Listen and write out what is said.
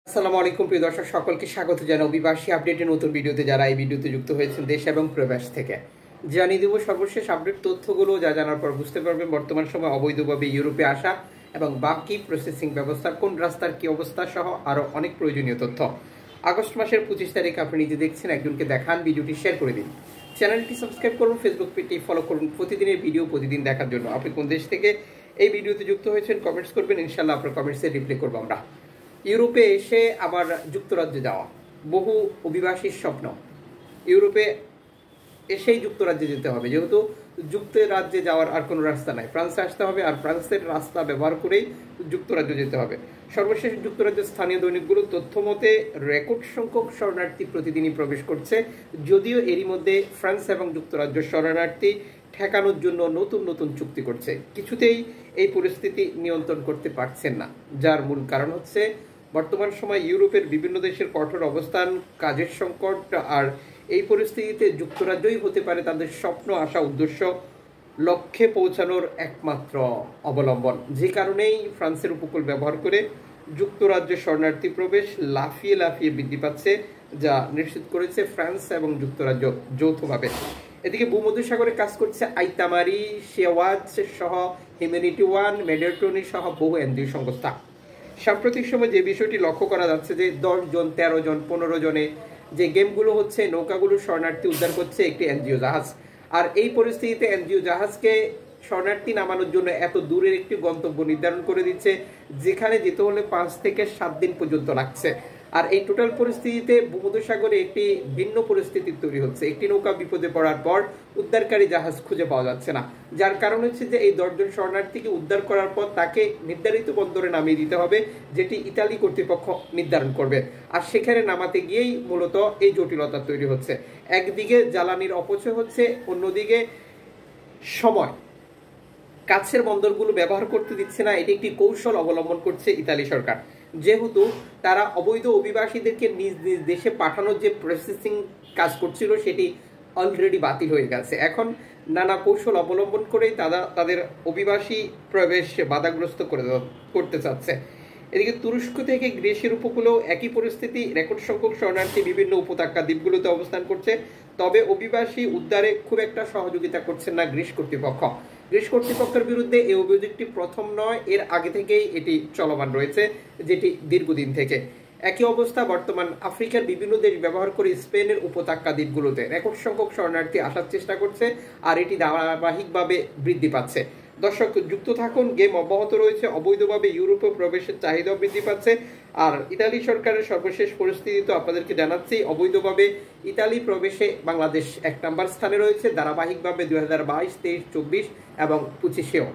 আসসালামু আলাইকুম প্রিয় দর্শক, সকলকে স্বাগত জানাই অভিবাসী আপডেটের নতুন ভিডিওতে। যারা এই ভিডিওতে যুক্ত হয়েছেন দেশ এবং প্রবাস থেকে, জানিয়ে দেব সর্বশেষ আপডেট তথ্যগুলো, যা জানার পর বুঝতে পারবেন বর্তমান সময় অবৈধভাবে ইউরোপে আসা এবং বাকি প্রসেসিং ব্যবস্থা, কোন রাস্তার কি অবস্থা সহ আরও অনেক প্রয়োজনীয় তথ্য। আগস্ট মাসের 25 তারিখ আপনি নিজে দেখছেন, একজনকে দেখান, ভিডিওটি শেয়ার করে দিন, চ্যানেলটি সাবস্ক্রাইব করুন, ফেসবুক পেজটি ফলো করুন প্রতিদিনের ভিডিও প্রতিদিন দেখার জন্য। আপনি কোন দেশ থেকে এই ভিডিওতে যুক্ত হয়েছেন কমেন্টস করবেন, ইনশাল্লাহ আপনার কমেন্টসে রিপ্লাই করবো আমরা। ইউরোপে এসে আবার যুক্তরাজ্যে যাওয়া বহু অভিবাসীর স্বপ্ন। ইউরোপে এসেই যুক্তরাজ্যে যেতে হবে, যেহেতু যুক্তরাজ্যে যাওয়ার আর কোনো রাস্তা নাই। ফ্রান্সে আসতে হবে, আর ফ্রান্সের রাস্তা ব্যবহার করেই যুক্তরাজ্যে যেতে হবে। সর্বশেষ যুক্তরাজ্যের স্থানীয় দৈনিকগুলোর তথ্য মতে রেকর্ড সংখ্যক শরণার্থী প্রতিদিনই প্রবেশ করছে, যদিও এরই মধ্যে ফ্রান্স এবং যুক্তরাজ্য শরণার্থী ঠেকানোর জন্য নতুন নতুন চুক্তি করছে। কিছুতেই এই পরিস্থিতি নিয়ন্ত্রণ করতে পারছেন না, যার মূল কারণ হচ্ছে বর্তমান সময় ইউরোপের বিভিন্ন দেশের কঠোর অবস্থান, কাজের সংকট। আর এই পরিস্থিতিতে যুক্তরাজ্যই হতে পারে তাদের স্বপ্ন, আশা, উদ্দেশ্য, লক্ষ্যে পৌঁছানোর একমাত্র অবলম্বন। যে কারণেই ফ্রান্সের উপকূল ব্যবহার করে যুক্তরাজ্যে শরণার্থী প্রবেশ লাফিয়ে লাফিয়ে বৃদ্ধি পাচ্ছে, যা নিশ্চিত করেছে ফ্রান্স এবং যুক্তরাজ্য যৌথভাবে। এদিকে ভূমধ্যসাগরে কাজ করছে আইতামারি, শেওয়াজ সহ হিউম্যানিটি ওয়ান, মেডেট্রনি সহ বহু এনজিও সংস্থা। সাম্প্রতিক সময় যে বিষয়টি লক্ষ্য করা যাচ্ছে যে 10 জন, 13 জন, 15 জনে যে গেমগুলো হচ্ছে, নৌকাগুলো শরণার্থী উদ্ধার করছে একটি এনজিও জাহাজ। আর এই পরিস্থিতিতে এনজিও জাহাজকে শরণার্থী নামানোর জন্য এত দূরের একটি গন্তব্য নির্ধারণ করে দিচ্ছে, যেখানে যেতে হলে 5 থেকে 7 দিন পর্যন্ত লাগছে। আর এই টোটাল পরিস্থিতিতে ভূমধ্যসাগরে একটি ভিন্ন পরিস্থিতি তৈরি হচ্ছে। একটি নৌকা বিপদে পড়ার পর উদ্ধারকারী জাহাজ খুঁজে পাওয়া যাচ্ছে না, যার কারণ হচ্ছে যে এই 10 জন শরণার্থীকে উদ্ধার করার পর তাকে নির্ধারিত বন্দরে নামিয়ে দিতে হবে, যেটি ইতালি কর্তৃপক্ষ নির্ধারণ করবে। আর সেখানে নামাতে গিয়েই মূলত এই জটিলতা তৈরি হচ্ছে। একদিকে জ্বালানির অপচয় হচ্ছে, অন্যদিকে সময় কাছের বন্দরগুলো ব্যবহার করতে দিচ্ছে না। এটি একটি কৌশল অবলম্বন করছে ইতালি সরকার, যেহেতু তারা অবৈধ অভিবাসীদেরকে নিজ নিজ দেশে পাঠানোর যে প্রসেসিং কাজ করছিল সেটি অলরেডি বাতিল হয়ে গেছে। এখন নানা কৌশল অবলম্বন করেই তাদের অভিবাসী প্রবেশ বাধাগ্রস্ত করতে চাচ্ছে। এদিকে তুরস্ক থেকে গ্রিসের উপকূলেও একই পরিস্থিতি। রেকর্ড সংখ্যক শরণার্থী বিভিন্ন উপত্যকা দ্বীপগুলোতে অবস্থান করছে, তবে অভিবাসী উদ্ধারে খুব একটা সহযোগিতা করছেন না গ্রিস কর্তৃপক্ষ। গ্রিস কর্তৃপক্ষের বিরুদ্ধে এই অভিযোগটি প্রথম নয়, এর আগে থেকেই এটি চলমান রয়েছে, যেটি দীর্ঘদিন থেকে। একই অবস্থা বর্তমান আফ্রিকার বিভিন্ন দেশ ব্যবহার করে স্পেনের উপত্যকা দ্বীপগুলোতে রেকর্ড সংখ্যক শরণার্থী আসার চেষ্টা করছে, আর এটি ধারাবাহিকভাবে বৃদ্ধি পাচ্ছে। দর্শক যুক্ত থাকুন, গেম অব্যাহত রয়েছে। অবৈধভাবে ইউরোপে প্রবেশের চাহিদা বৃদ্ধি পাচ্ছে। আর ইতালি সরকারের সর্বশেষ পরিস্থিতি তো আপনাদেরকে জানাচ্ছি, অবৈধভাবে ইতালি প্রবেশে বাংলাদেশ 1 নম্বর স্থানে রয়েছে, ধারাবাহিকভাবে 2022, 23, 24 এবং 25-এও।